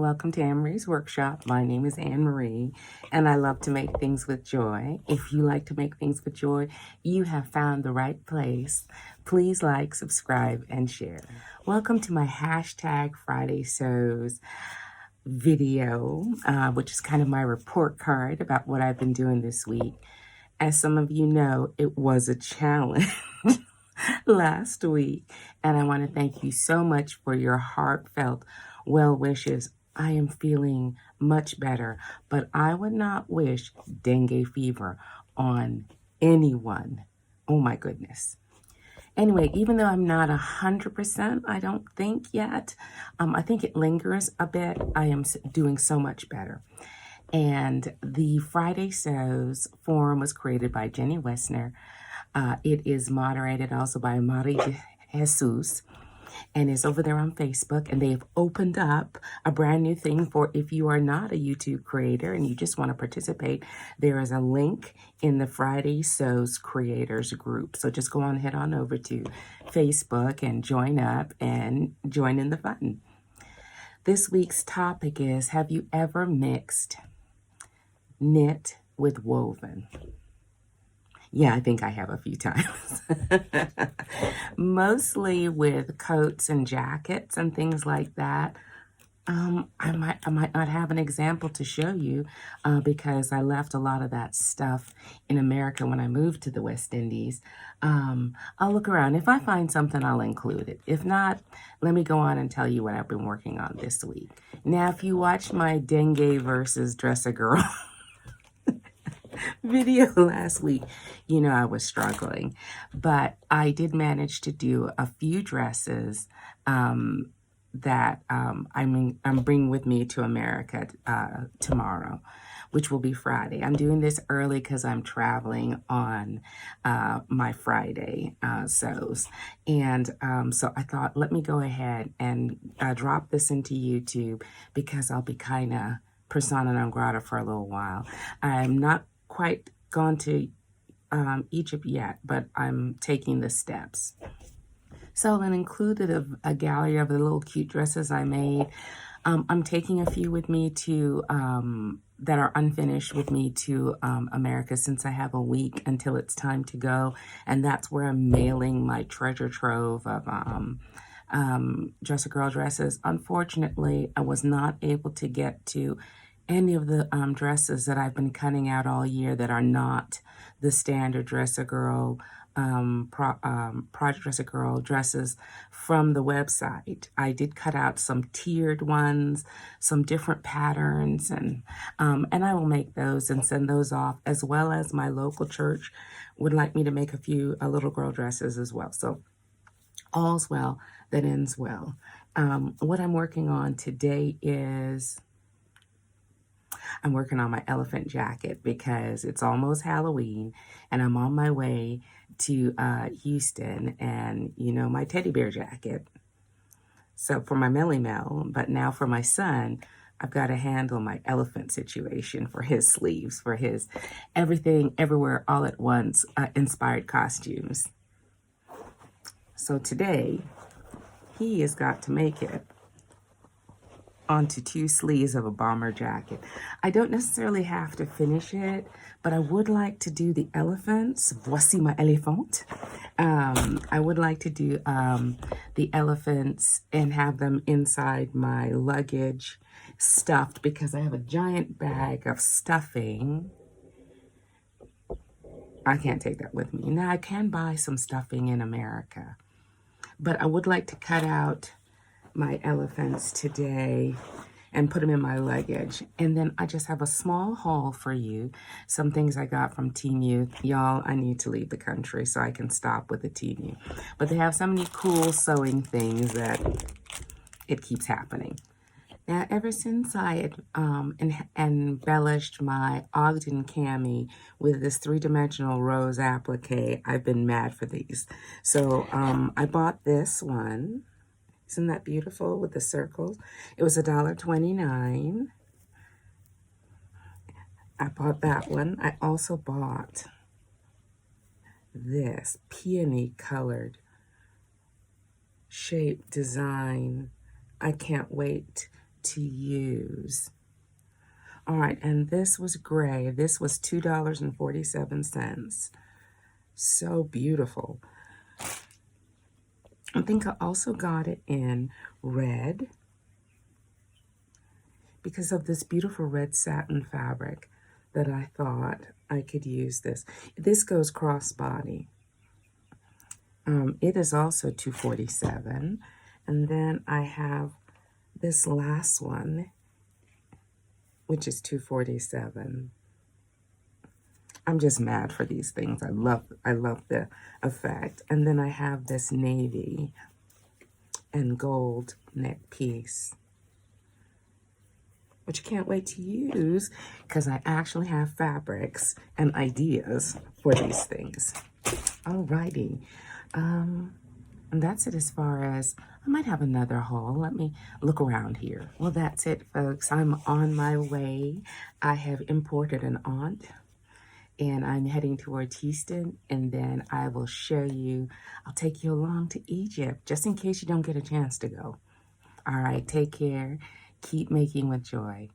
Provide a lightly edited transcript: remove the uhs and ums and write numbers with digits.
and welcome to Anne-Marie's Workshop. My name is Anne-Marie, and I love to make things with joy. If you like to make things with joy, you have found the right place. Please like, subscribe, and share. Welcome to my hashtag Friday Sews video, which is kind of my report card about what I've been doing this week. As some of you know, it was a challenge last week, and I want to thank you so much for your heartfelt well wishes. I am feeling much better, but I would not wish dengue fever on anyone. Oh my goodness. Anyway, even though I'm not 100%, I don't think yet, I think it lingers a bit. I am doing so much better. And the Friday Sews forum was created by Jenny Wessner. It is moderated also by Mari Jesus, and it's over there on Facebook. And they've opened up a brand new thing for if you are not a YouTube creator and you just want to participate. There is a link in the Friday Sews creators group. So just go on, head on over to Facebook and join up and join in the fun. This week's topic is, have you ever mixed knit with woven? Yeah, I think I have a few times. Mostly with coats and jackets and things like that. I might not have an example to show you because I left a lot of that stuff in America when I moved to the West Indies. I'll look around. If I find something, I'll include it. If not, let me go on and tell you what I've been working on this week. Now, if you watch my Denge versus Dressa-Girl video last week, you know I was struggling, but I did manage to do a few dresses that I'm bringing with me to America tomorrow, which will be Friday. I'm doing this early because I'm traveling on my Friday sews, and so I thought, let me go ahead and drop this into YouTube because I'll be kind of persona non grata for a little while. I'm not quite gone to Egypt yet, but I'm taking the steps. So I included a gallery of the little cute dresses I made. I'm taking a few with me to that are unfinished with me to America, since I have a week until it's time to go, and that's where I'm mailing my treasure trove of Dresser Girl dresses. Unfortunately, I was not able to get to any of the dresses that I've been cutting out all year that are not the standard Dressa-Girl, Project Dressa-Girl dresses from the website. I did cut out some tiered ones, some different patterns, and I will make those and send those off, as well as my local church would like me to make a few little girl dresses as well. So all's well that ends well. What I'm working on today is I'm working on my elephant jacket because it's almost Halloween and I'm on my way to Houston, and you know, my teddy bear jacket. So for my Melly Mel, but now for my son, I've got to handle my elephant situation for his sleeves, for his everything, everywhere, all at once inspired costumes. So today, he has got to make it onto 2 sleeves of a bomber jacket. I don't necessarily have to finish it, but I would like to do the elephants. Voici ma éléphante. I would like to do the elephants and have them inside my luggage stuffed, because I have a giant bag of stuffing. I can't take that with me. Now, I can buy some stuffing in America, but I would like to cut out my elephants today and put them in my luggage. And then I just have a small haul for you. Some things I got from Temu. Y'all, I need to leave the country so I can stop with the Temu. But they have so many cool sewing things that it keeps happening. Now, ever since I had embellished my Ogden Cami with this 3-dimensional rose applique, I've been mad for these. So I bought this one. Isn't that beautiful with the circles? It was $1.29. I bought that one. I also bought this peony colored shape design. I can't wait to use. All right, and this was gray. This was $2.47. So beautiful. I think I also got it in red because of this beautiful red satin fabric that I thought I could use this. This goes crossbody. It is also $2.47. And then I have this last one, which is $2.47. I'm just mad for these things. I love the effect. And then I have this navy and gold neck piece, which I can't wait to use because I actually have fabrics and ideas for these things. Alrighty. And that's it as far as, I might have another haul. Let me look around here. Well, that's it, folks. I'm on my way. I have imported an aunt, and I'm heading toward Houston, and then I will show you, I'll take you along to Egypt, just in case you don't get a chance to go. All right, take care. Keep making with joy.